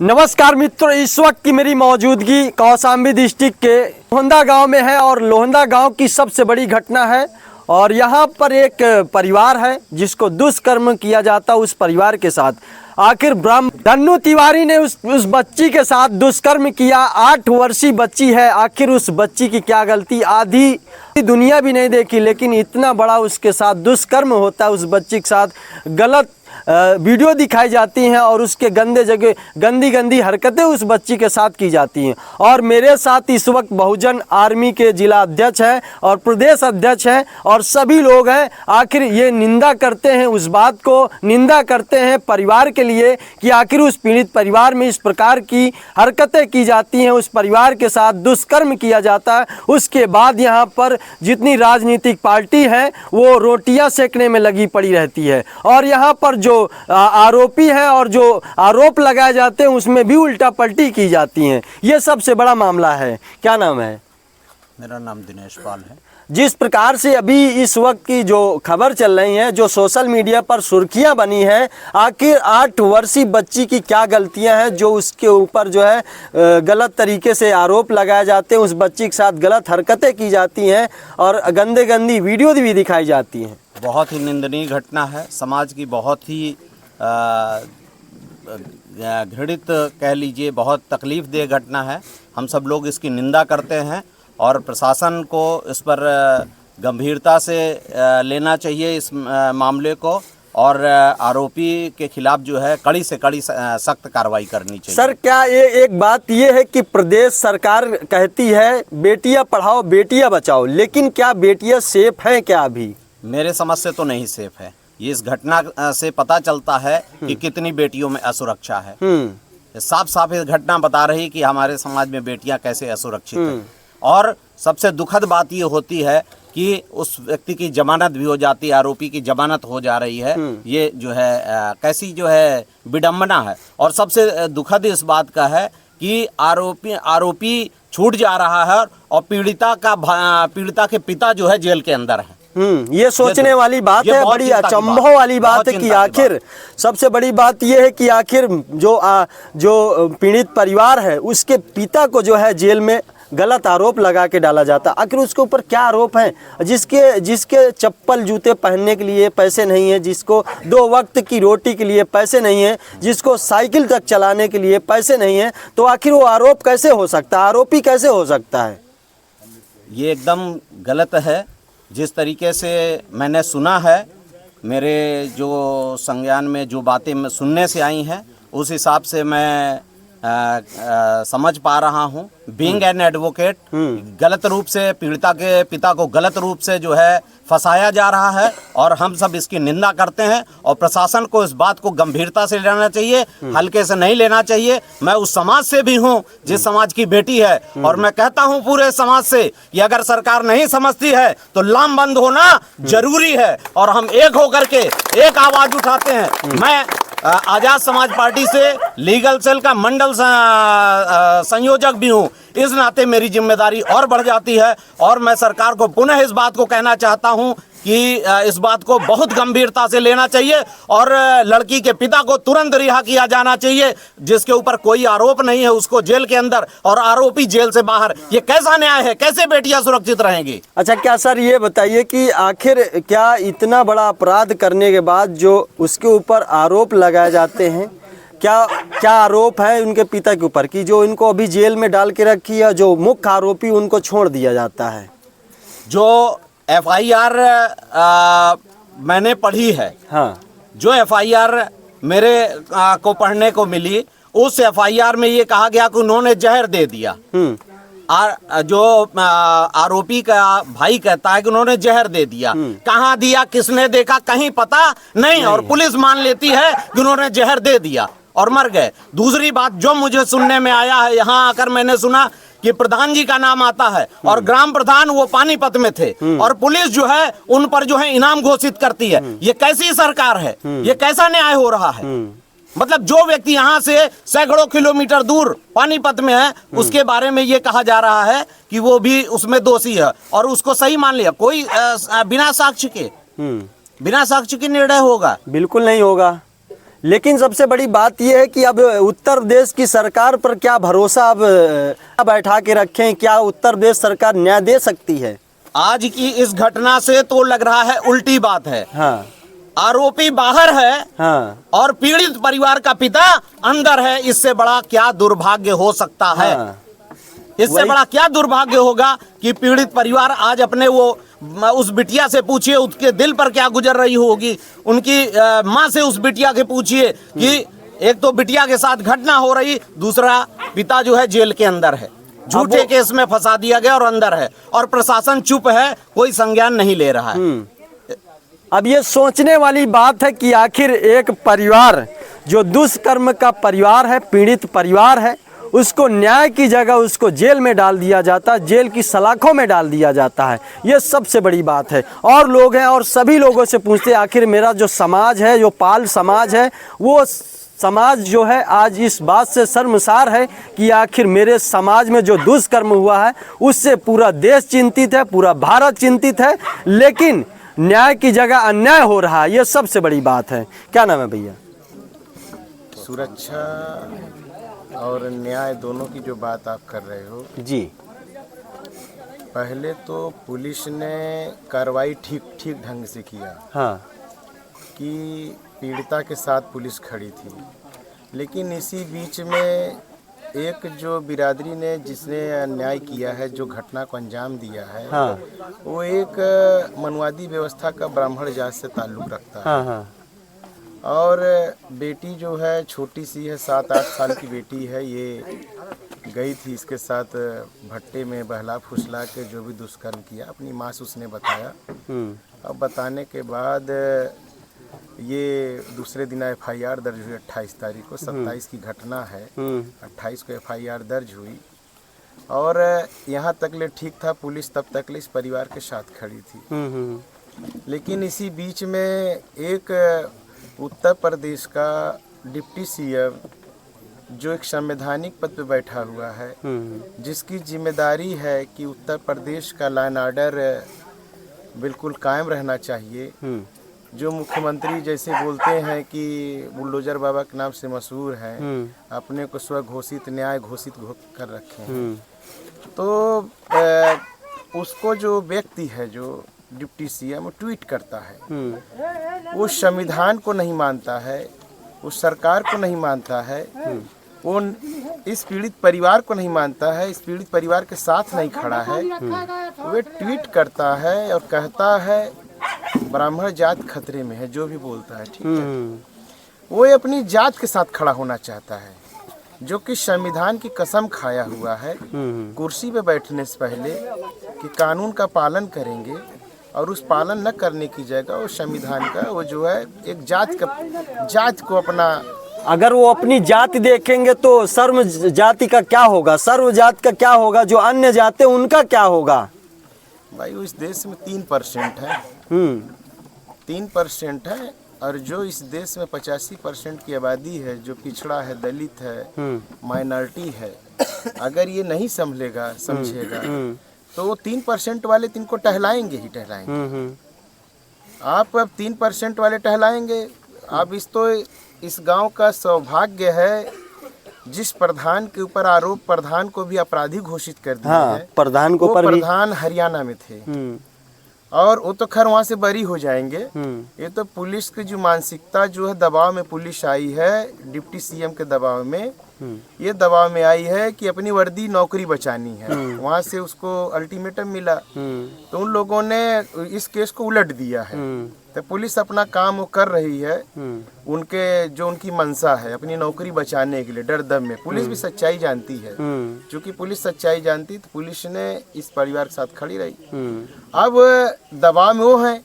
नमस्कार मित्रों, इस वक्त की मेरी मौजूदगी कौशाम्बी डिस्ट्रिक्ट के लोहंदा गांव में है और लोहंदा गांव की सबसे बड़ी घटना है। और यहां पर एक परिवार है जिसको दुष्कर्म किया जाता उस परिवार के साथ। आखिर ब्रह्म धन्नू तिवारी ने उस बच्ची के साथ दुष्कर्म किया। 8 वर्षीय बच्ची है। आखिर उस बच्ची की क्या गलती? आधी दुनिया भी नहीं देखी, लेकिन इतना बड़ा उसके साथ दुष्कर्म होता है। उस बच्ची के साथ गलत वीडियो दिखाई जाती हैं और उसके गंदी हरकतें उस बच्ची के साथ की जाती हैं। और मेरे साथ इस वक्त बहुजन आर्मी के जिला अध्यक्ष हैं और प्रदेश अध्यक्ष हैं और सभी लोग हैं। आखिर ये निंदा करते हैं, उस बात को निंदा करते हैं परिवार के लिए कि आखिर उस पीड़ित परिवार में इस प्रकार की हरकतें की जाती हैं, उस परिवार के साथ दुष्कर्म किया जाता है। उसके बाद यहाँ पर जितनी राजनीतिक पार्टी है वो रोटियां सेकने में लगी पड़ी रहती है। और यहाँ पर जो आरोपी हैं और जो आरोप लगाए जाते हैं उसमें भी उल्टा पलटी की जाती हैं। ये सबसे बड़ा मामला है। क्या नाम है? मेरा नाम दिनेश पाल है। जिस प्रकार से अभी इस वक्त की जो खबर चल रही है, जो सोशल मीडिया पर सुर्खियां बनी है, आखिर 8 वर्षीय बच्ची की क्या गलतियां हैं जो उसके ऊपर जो है गलत तरीके से आरोप लगाए जाते हैं, उस बच्ची के साथ गलत हरकतें की जाती हैं और गंदी वीडियो भी दिखाई जाती हैं। बहुत ही निंदनीय घटना है। समाज की बहुत ही घृणित कह लीजिए, बहुत तकलीफ़देह घटना है। हम सब लोग इसकी निंदा करते हैं और प्रशासन को इस पर गंभीरता से लेना चाहिए इस मामले को, और आरोपी के खिलाफ जो है कड़ी से कड़ी सख्त कार्रवाई करनी चाहिए। सर, क्या ये एक बात ये है कि प्रदेश सरकार कहती है बेटियां पढ़ाओ बेटियां बचाओ, लेकिन क्या बेटियां सेफ हैं क्या? अभी मेरे समझ से तो नहीं सेफ है। ये इस घटना से पता चलता है कि कितनी बेटियों में असुरक्षा है। साफ साफ ये घटना बता रही कि हमारे समाज में बेटियां कैसे असुरक्षित हैं। और सबसे दुखद बात ये होती है कि उस व्यक्ति की जमानत भी हो जाती है, आरोपी की जमानत हो जा रही है। ये जो है कैसी जो है विडंबना है। और सबसे दुखद इस बात का है कि आरोपी छूट जा रहा है और पीड़िता के पिता जो है जेल के अंदर है। ये सोचने वाली बात है, बड़ी अचंभव वाली बात है कि आखिर सबसे बड़ी बात ये है कि आखिर जो पीड़ित परिवार है उसके पिता को जो है जेल में गलत आरोप लगा के डाला जाता। आखिर उसके ऊपर क्या आरोप है? जिसके चप्पल जूते पहनने के लिए पैसे नहीं है, जिसको 2 वक्त की रोटी के लिए पैसे नहीं है, जिसको साइकिल तक चलाने के लिए पैसे नहीं है, तो आखिर वो आरोप कैसे हो सकता है? आरोपी कैसे हो सकता है? ये एकदम गलत है। जिस तरीके से मैंने सुना है, मेरे जो संज्ञान में जो बातें सुनने से आई हैं, उस हिसाब से मैं समझ पा रहा हूँ। बीइंग एन एडवोकेट, गलत रूप से पीड़िता के पिता को गलत रूप से जो है फंसाया जा रहा है और हम सब इसकी निंदा करते हैं। और प्रशासन को इस बात को गंभीरता से लेना चाहिए, हल्के से नहीं लेना चाहिए। मैं उस समाज से भी हूँ जिस समाज की बेटी है, और मैं कहता हूँ पूरे समाज से कि अगर सरकार नहीं समझती है तो लामबंद होना जरूरी है और हम एक होकर के एक आवाज उठाते हैं। मैं आजाद समाज पार्टी से लीगल सेल का मंडल संयोजक भी हूं। इस नाते मेरी जिम्मेदारी और बढ़ जाती है और मैं सरकार को पुनः इस बात को कहना चाहता हूं कि इस बात को बहुत गंभीरता से लेना चाहिए और लड़की के पिता को तुरंत रिहा किया जाना चाहिए। जिसके ऊपर कोई आरोप नहीं है उसको जेल के अंदर और आरोपी जेल से बाहर। ये कैसा न्याय है? कैसे बेटियां सुरक्षित रहेंगी? अच्छा, क्या सर ये बताइए कि आखिर क्या इतना बड़ा अपराध करने के बाद जो उसके ऊपर आरोप लगाए जाते हैं, क्या आरोप है उनके पिता के ऊपर कि जो इनको अभी जेल में डाल के रखी है, जो मुख्य आरोपी उनको छोड़ दिया जाता है? जो FIR मैंने पढ़ी है, हाँ, जो FIR मेरे को पढ़ने को मिली, उस FIR में ये कहा गया कि उन्होंने जहर दे दिया। जो आरोपी का भाई कहता है कि उन्होंने जहर दे दिया। कहाँ दिया, किसने देखा, कहीं पता नहीं, और पुलिस मान लेती है कि उन्होंने जहर दे दिया और मर गए। दूसरी बात जो मुझे सुनने में आया है, यहाँ आकर मैंने सुना कि प्रधान जी का नाम आता है और ग्राम प्रधान वो पानीपत में थे और पुलिस जो है उन पर जो है इनाम घोषित करती है। ये कैसी सरकार है? ये कैसा न्याय हो रहा है? मतलब जो व्यक्ति यहाँ से सैकड़ों किलोमीटर दूर पानीपत में है, उसके बारे में ये कहा जा रहा है कि वो भी उसमें दोषी है और उसको सही मान लिया। कोई बिना साक्ष्य के निर्णय होगा? बिल्कुल नहीं होगा। लेकिन सबसे बड़ी बात यह है कि अब उत्तर प्रदेश की सरकार पर क्या भरोसा अब बैठा के रखें, क्या उत्तर प्रदेश सरकार न्याय दे सकती है? आज की इस घटना से तो लग रहा है उल्टी बात है। हाँ आरोपी बाहर है हाँ और पीड़ित परिवार का पिता अंदर है। इससे बड़ा क्या दुर्भाग्य हो सकता है? हाँ। इससे बड़ा क्या दुर्भाग्य होगा कि पीड़ित परिवार आज अपने उस बिटिया से पूछिए उसके दिल पर क्या गुजर रही होगी। उनकी माँ से उस बिटिया के पूछिए कि एक तो बिटिया के साथ घटना हो रही, दूसरा पिता जो है जेल के अंदर है, झूठे केस में फंसा दिया गया और अंदर है, और प्रशासन चुप है, कोई संज्ञान नहीं ले रहा है। अब ये सोचने वाली बात है कि आखिर एक परिवार जो दुष्कर्म का परिवार है, पीड़ित परिवार है, उसको न्याय की जगह उसको जेल में डाल दिया जाता है, जेल की सलाखों में डाल दिया जाता है। ये सबसे बड़ी बात है। और लोग हैं और सभी लोगों से पूछते हैं आखिर मेरा जो समाज है, जो पाल समाज है, वो समाज जो है आज इस बात से शर्मसार है कि आखिर मेरे समाज में जो दुष्कर्म हुआ है उससे पूरा देश चिंतित है, पूरा भारत चिंतित है, लेकिन न्याय की जगह अन्याय हो रहा है। ये सबसे बड़ी बात है। क्या नाम है भैया? सुरक्षा और न्याय दोनों की जो बात आप कर रहे हो जी, पहले तो पुलिस ने कार्रवाई ठीक ढंग से किया। हाँ कि पीड़िता के साथ पुलिस खड़ी थी, लेकिन इसी बीच में एक जो बिरादरी ने जिसने अन्याय किया है, जो घटना को अंजाम दिया है, हाँ वो एक मनुवादी व्यवस्था का ब्राह्मण जात से ताल्लुक़ रखता है। हाँ हाँ और बेटी जो है छोटी सी है, 7-8 साल की बेटी है। ये गई थी इसके साथ भट्टे में बहला फुसला के जो भी दुष्कर्म किया, अपनी माँ से उसने बताया। अब बताने के बाद ये दूसरे दिन FIR दर्ज हुई 28 तारीख को। 27 की घटना है, 28 को FIR दर्ज हुई। और यहाँ तक ले ठीक था, पुलिस तब तक ले इस परिवार के साथ खड़ी थी। लेकिन इसी बीच में एक उत्तर प्रदेश का डिप्टी CM जो एक संवैधानिक पद पे बैठा हुआ है, जिसकी जिम्मेदारी है कि उत्तर प्रदेश का लॉ एंड ऑर्डर बिल्कुल कायम रहना चाहिए, जो मुख्यमंत्री जैसे बोलते हैं कि बुलडोजर बाबा के नाम से मशहूर हैं, अपने को स्वघोषित न्याय घोषित कर रखे हैं, तो उसको जो व्यक्ति है जो डिप्टी CM वो ट्वीट करता है, वो संविधान को नहीं मानता है, उस सरकार को नहीं मानता है, वो इस पीड़ित परिवार को नहीं मानता है, इस पीड़ित परिवार के साथ नहीं खड़ा है। वो ट्वीट करता है और कहता है ब्राह्मण जात खतरे में है, जो भी बोलता है, ठीक है। वो अपनी जात के साथ खड़ा होना चाहता है, जो कि संविधान की कसम खाया हुआ है कुर्सी पे बैठने से पहले कि कानून का पालन करेंगे, और उस पालन न करने की जगह वो संविधान का वो जो है एक जात को अपना, अगर वो अपनी जाति देखेंगे तो सर्व जाति का क्या होगा, सर्व जाति का क्या होगा, जो अन्य जाति उनका क्या होगा? भाई वो इस देश में 3% है, 3% है, और जो इस देश में 85% की आबादी है, जो पिछड़ा है, दलित है, माइनॉरिटी है, अगर ये नहीं समझेगा तो वो 3% वाले तिनको टहलाएंगे ही टहलाएंगे। आप अब 3% वाले टहलाएंगे। अब इस गांव का सौभाग्य है जिस प्रधान के ऊपर आरोप, प्रधान को भी अपराधी घोषित कर दिया है। प्रधान को वो प्रधान हरियाणा में थे, और वो तो खैर वहाँ से बरी हो जाएंगे। ये तो पुलिस की जो मानसिकता जो है, दबाव में पुलिस आई है, डिप्टी CM के दबाव में, ये दबाव में आई है कि अपनी वर्दी नौकरी बचानी है। वहाँ से उसको अल्टीमेटम मिला, तो उन लोगों ने इस केस को उलट दिया है। तो पुलिस अपना काम वो कर रही है, उनकी मंशा है अपनी नौकरी बचाने के लिए, डर दम में। पुलिस भी सच्चाई जानती है, क्योंकि पुलिस सच्चाई जानती तो पुलिस ने इस परिवार के साथ खड़ी रही। अब दबाव में वो है,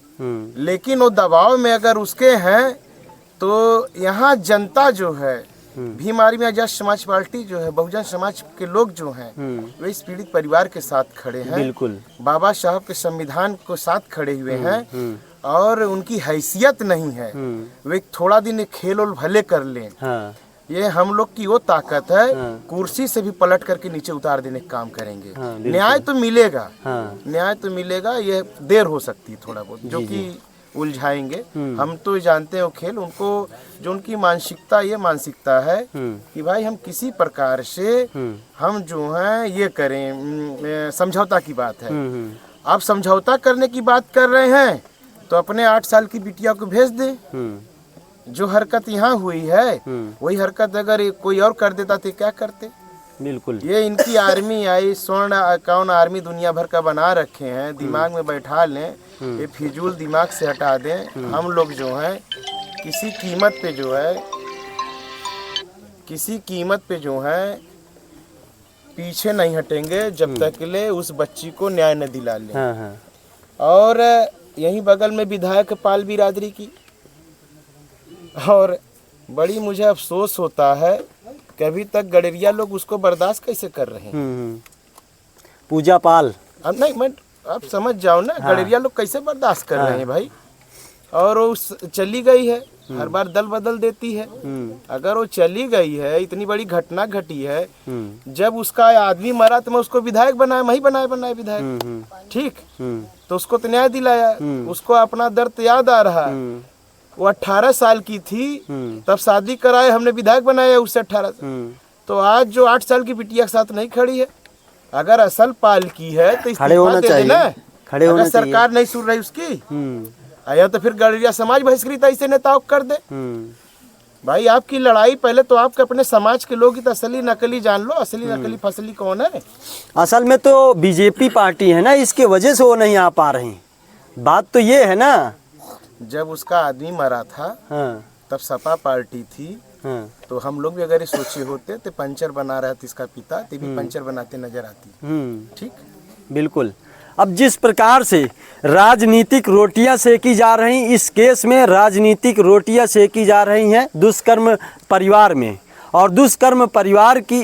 लेकिन वो दबाव में अगर उसके हैं तो यहाँ जनता जो है, भीम आर्मी आजाद समाज पार्टी जो है, बहुजन समाज के लोग जो हैं, वे इस पीड़ित परिवार के साथ खड़े हैं। बिल्कुल बाबा साहब के संविधान को साथ खड़े हुए हैं, और उनकी हैसियत नहीं है वे थोड़ा दिन खेल और भले कर लें। ये हम लोग की वो ताकत है, कुर्सी से भी पलट करके नीचे उतार देने का काम करेंगे। न्याय तो मिलेगा, न्याय तो मिलेगा, ये देर हो सकती है थोड़ा बहुत, जो कि उलझाएंगे। हम तो जानते हैं वो खेल, उनको जो उनकी मानसिकता ये मानसिकता है कि भाई हम किसी प्रकार से हम जो है ये करें, समझौता की बात है। आप समझौता करने की बात कर रहे हैं तो अपने 8 साल की बिटिया को भेज दें। जो हरकत यहाँ हुई है वही हरकत अगर कोई और कर देता तो क्या करते। बिल्कुल। ये इनकी आर्मी आई, स्वर्ण अकाउंट आर्मी दुनिया भर का बना रखे हैं, दिमाग में बैठा लें, ये फिजूल दिमाग से हटा दें। हम लोग जो है किसी कीमत पे जो है पीछे नहीं हटेंगे जब तक के लिए उस बच्ची को न्याय न दिला लें। हाँ हाँ। और यहीं बगल में विधायक पाल बिरादरी की, और बड़ी मुझे अफसोस होता है कि अभी तक गडरिया लोग उसको बर्दाश्त कैसे कर रहे हैं। पूजा पाल, अब नहीं मैं आप समझ जाओ ना, गडरिया लोग कैसे बर्दाश्त कर रहे हैं भाई। और वो चली गई है, हर बार दल बदल देती है। अगर वो चली गई है, इतनी बड़ी घटना घटी है, जब उसका आदमी मरा तो मैं उसको विधायक बनाया, मैं ही बनाया विधायक, ठीक। तो उसको तो न्याय दिलाया, उसको अपना दर्द याद आ रहा है। वो 18 साल की थी तब शादी कराए, हमने विधायक बनाया उससे 18। तो आज जो 8 साल की बिटिया के साथ नहीं खड़ी है, अगर असल पाल की है तो खड़े होना चाहिए, खड़े होना चाहिए। सरकार नहीं सुन रही उसकी, आया तो फिर गडरिया समाज बहिष्कृत ऐसे नेताओं कर दे। भाई आपकी लड़ाई पहले तो आपके अपने समाज के लोग ही तो असली नकली जान लो, असली नकली फसली कौन है। असल में तो बीजेपी पार्टी है ना, इसके वजह से वो नहीं आ पा रही। बात तो ये है ना, जब उसका आदमी मरा था तब सपा पार्टी थी, तो हम लोग भी अगर ये सोचे होते तो पंचर बना रहा था इसका पिता, तो भी पंचर बनाते नजर आती। ठीक, बिल्कुल। अब जिस प्रकार से राजनीतिक रोटियां सेकी जा रही, इस केस में राजनीतिक रोटियां सेकी जा रही हैं दुष्कर्म परिवार में, और दुष्कर्म परिवार की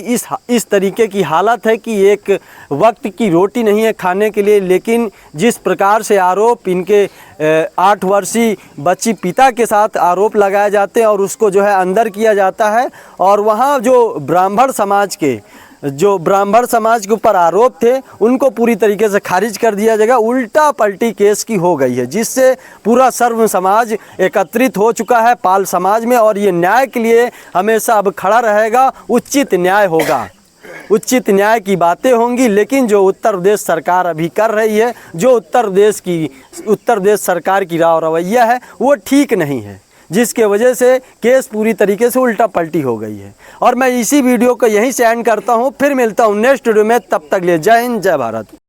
इस तरीके की हालत है कि एक वक्त की रोटी नहीं है खाने के लिए। लेकिन जिस प्रकार से आरोप इनके 8 वर्षीय बच्ची पिता के साथ आरोप लगाए जाते हैं और उसको जो है अंदर किया जाता है, और वहाँ जो ब्राह्मण समाज के ऊपर आरोप थे उनको पूरी तरीके से खारिज कर दिया जाएगा। उल्टा पलटी केस की हो गई है, जिससे पूरा सर्व समाज एकत्रित हो चुका है पाल समाज में, और ये न्याय के लिए हमेशा अब खड़ा रहेगा। उचित न्याय होगा, उचित न्याय की बातें होंगी। लेकिन जो उत्तर प्रदेश सरकार अभी कर रही है, जो उत्तर प्रदेश सरकार की रवैया है वो ठीक नहीं है, जिसके वजह से केस पूरी तरीके से उल्टा पलटी हो गई है। और मैं इसी वीडियो को यहीं से एंड करता हूँ, फिर मिलता हूँ नेक्स्ट वीडियो में। तब तक ले जय हिंद, जय भारत।